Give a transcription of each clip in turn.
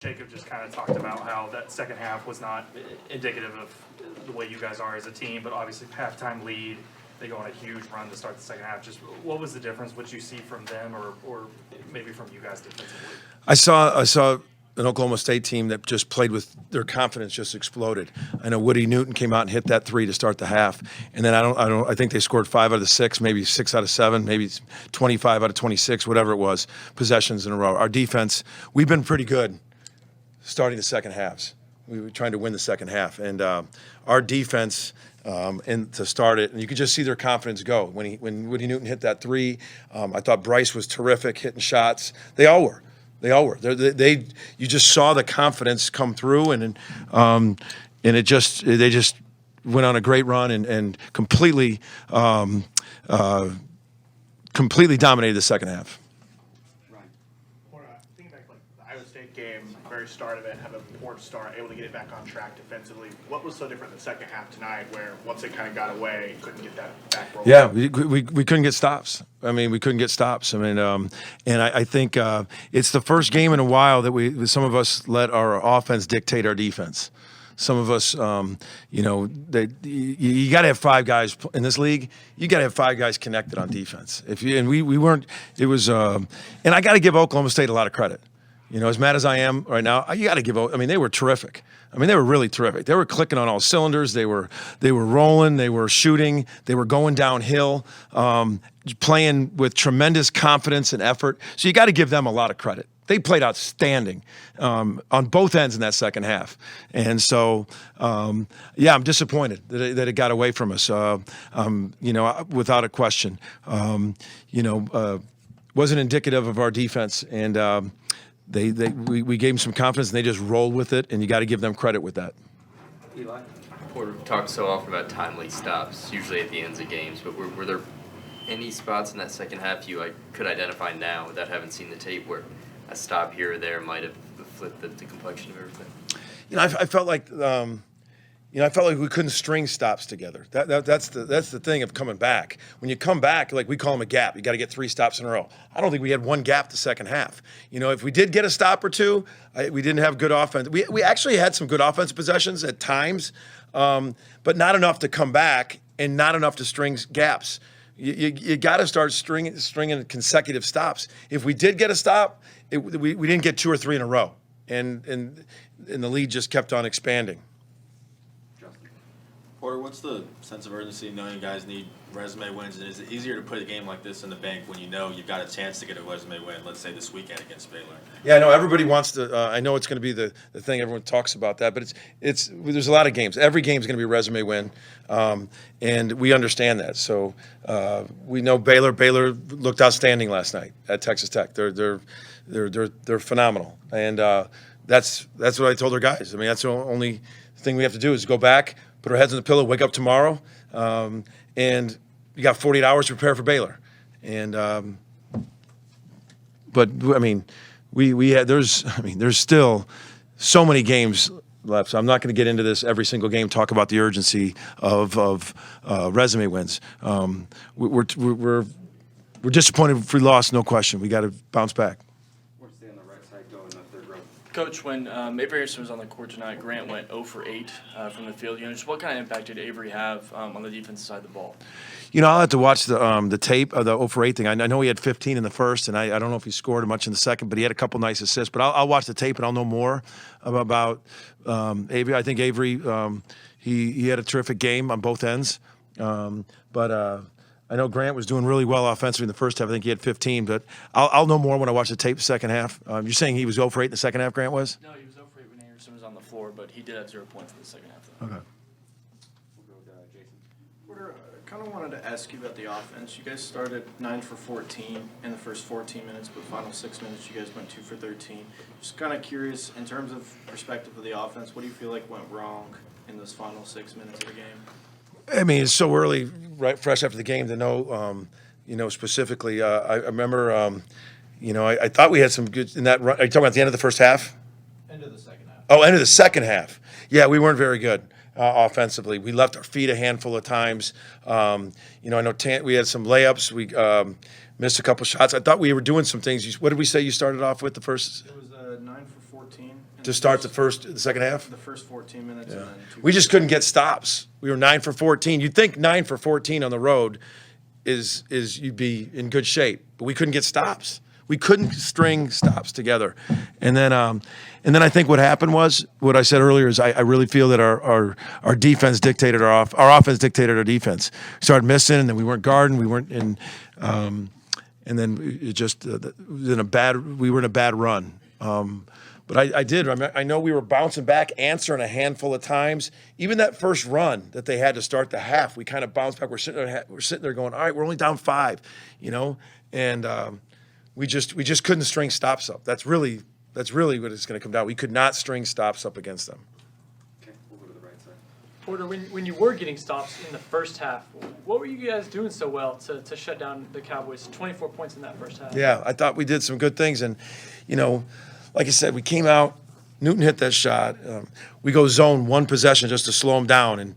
Jacob just kind of talked about how that second half was not indicative of the way you guys are as a team, but obviously halftime lead, they go on a huge run to start the second half. Just what was the difference? What you see from them, or maybe from you guys defensively? I saw an Oklahoma State team that just played with their confidence just exploded. I know Woody Newton came out and hit that three to start the half, and then I think they scored 5 out of 6, maybe 6 out of 7, maybe 25 out of 26, whatever it was, possessions in a row. Our defense, we've been pretty good starting the second halves. We were trying to win the second half, and our defense. And to start it, and you could just see their confidence go when Woody Newton hit that three. I thought Bryce was terrific hitting shots. They all were. You just saw the confidence come through, and they just went on a great run and completely dominated the second half. Thinking back, the Iowa State game, very start of it, have a poor start, able to get it back on track defensively. What was so different in the second half tonight, where once it kind of got away, couldn't get that back roll? Yeah, we couldn't get stops. We couldn't get stops. And I think it's the first game in a while that some of us let our offense dictate our defense. Some of us, you got to have 5 guys in this league. You got to have 5 guys connected on defense. We weren't. It was, and I got to give Oklahoma State a lot of credit. As mad as I am right now, you got to give. They were terrific. They were really terrific. They were clicking on all cylinders. They were rolling. They were shooting. They were going downhill, playing with tremendous confidence and effort. So you got to give them a lot of credit. They played outstanding on both ends in that second half. And so, I'm disappointed that it got away from us, without a question. Wasn't indicative of our defense. And we gave them some confidence, and they just rolled with it, and you got to give them credit with that. Eli? Porter talks so often about timely stops, usually at the ends of games, but were there any spots in that second half you could identify now without having seen the tape where a stop here or there might have flipped the complexion of everything? I felt like we couldn't string stops together. That's the thing of coming back. When you come back, like we call them a gap. You got to get 3 stops in a row. I don't think we had one gap the second half. If we did get a stop or two, we didn't have good offense. We actually had some good offensive possessions at times, but not enough to come back and not enough to string gaps. You got to start stringing consecutive stops. If we did get a stop, we didn't get 2 or 3 in a row, and the lead just kept on expanding. Porter, what's the sense of urgency knowing you guys need resume wins? And is it easier to put a game like this in the bank when you know you've got a chance to get a resume win, let's say this weekend against Baylor? Yeah, I know everybody wants to. I know it's going to be the thing everyone talks about that, but there's a lot of games. Every game is going to be a resume win, and we understand that. So we know Baylor looked outstanding last night at Texas Tech. They're phenomenal, and that's what I told our guys. That's the only thing we have to do is go back, put our heads on the pillow, wake up tomorrow, and you got 48 hours to prepare for Baylor. And there's still so many games left. So I'm not going to get into this every single game. Talk about the urgency of resume wins. We're disappointed if we lost, no question. We got to bounce back. Coach, when Avery Harrison was on the court tonight, Grant went 0 for 8 from the field. Just what kind of impact did Avery have on the defensive side of the ball? I'll have to watch the tape of the 0 for 8 thing. I know he had 15 in the first, and I don't know if he scored much in the second, but he had a couple nice assists. But I'll watch the tape, and I'll know more about Avery. I think Avery, he had a terrific game on both ends. I know Grant was doing really well offensively in the first half. I think he had 15, but I'll know more when I watch the tape the second half. You're saying he was 0 for 8 in the second half, Grant was? No, he was 0 for 8 when Harrison was on the floor, but he did have 0 points in the second half, though. Okay. We'll go with Jason. Porter, I kind of wanted to ask you about the offense. You guys started 9 for 14 in the first 14 minutes, but final 6 minutes you guys went 2 for 13. Just kind of curious, in terms of perspective of the offense, what do you feel like went wrong in those final 6 minutes of the game? It's so early, right, fresh after the game to know, specifically. I remember, I thought we had some good in that run. Are you talking about the end of the first half? End of the second half. Oh, end of the second half. Yeah, we weren't very good offensively. We left our feet a handful of times. I know we had some layups. We missed a couple shots. I thought we were doing some things. What did we say you started off with the first? It was 9 for 14 to start the second half. The first 14 minutes and then two. We just couldn't get stops. We were 9 for 14. You'd think 9 for 14 on the road is you'd be in good shape, but we couldn't get stops. We couldn't string stops together, and then I think what happened was what I said earlier is I really feel that our defense dictated our offense dictated our defense. We started missing, and then we weren't guarding. We weren't in, and then it just we were in a bad run. But I know we were bouncing back, answering a handful of times. Even that first run that they had to start the half, we kind of bounced back. We're sitting there going, all right, we're only down 5, and we just couldn't string stops up. That's really what it's going to come down. We could not string stops up against them. Okay, we'll go to the right side. Porter, when you were getting stops in the first half, what were you guys doing so well to shut down the Cowboys? 24 points in that first half. Yeah, I thought we did some good things, and like I said, we came out. Newton hit that shot. We go zone one possession just to slow him down, and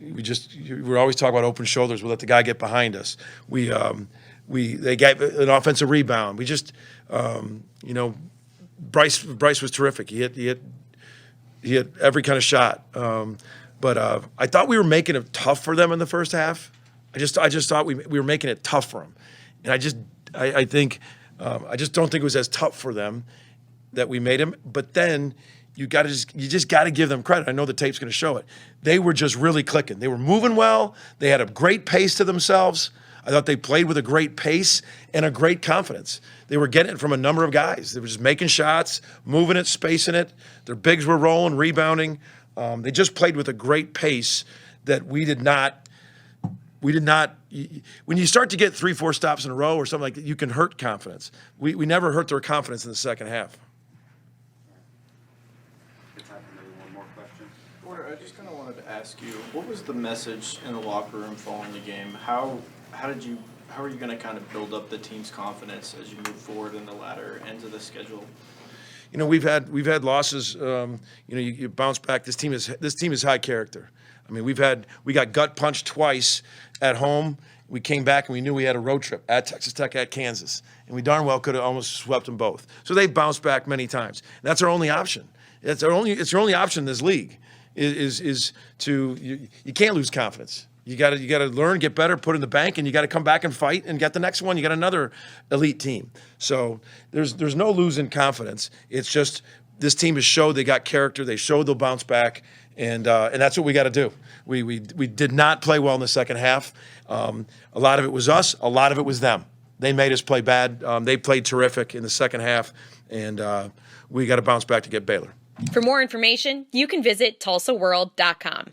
we're always talking about open shoulders. We let the guy get behind us. They got an offensive rebound. We just, Bryce was terrific. He hit every kind of shot. But I thought we were making it tough for them in the first half. I just thought we were making it tough for them, and I just don't think it was as tough for them that we made them. But then you just got to give them credit. I know the tape's going to show it. They were just really clicking. They were moving well. They had a great pace to themselves. I thought they played with a great pace and a great confidence. They were getting it from a number of guys. They were just making shots, moving it, spacing it. Their bigs were rolling, rebounding. They just played with a great pace that we did not. When you start to get 3-4 stops in a row or something like that, you can hurt confidence. We never hurt their confidence in the second half. Good time for maybe one more question. Porter, I just kind of wanted to ask you, what was the message in the locker room following the game? How are you going to kind of build up the team's confidence as you move forward in the latter ends of the schedule? We've had losses. You bounce back. This team is high character. I mean, we got gut punched twice at home. We came back and we knew we had a road trip at Texas Tech, at Kansas, and we darn well could have almost swept them both. So they bounced back many times. And that's our only option. It's your only option in this league. You can't lose confidence. You got to learn, get better, put it in the bank, and you got to come back and fight and get the next one. You got another elite team. So there's no losing confidence. It's just this team has showed they got character. They showed they'll bounce back, and that's what we got to do. We did not play well in the second half. A lot of it was us. A lot of it was them. They made us play bad. They played terrific in the second half, and we got to bounce back to get Baylor. For more information, you can visit TulsaWorld.com.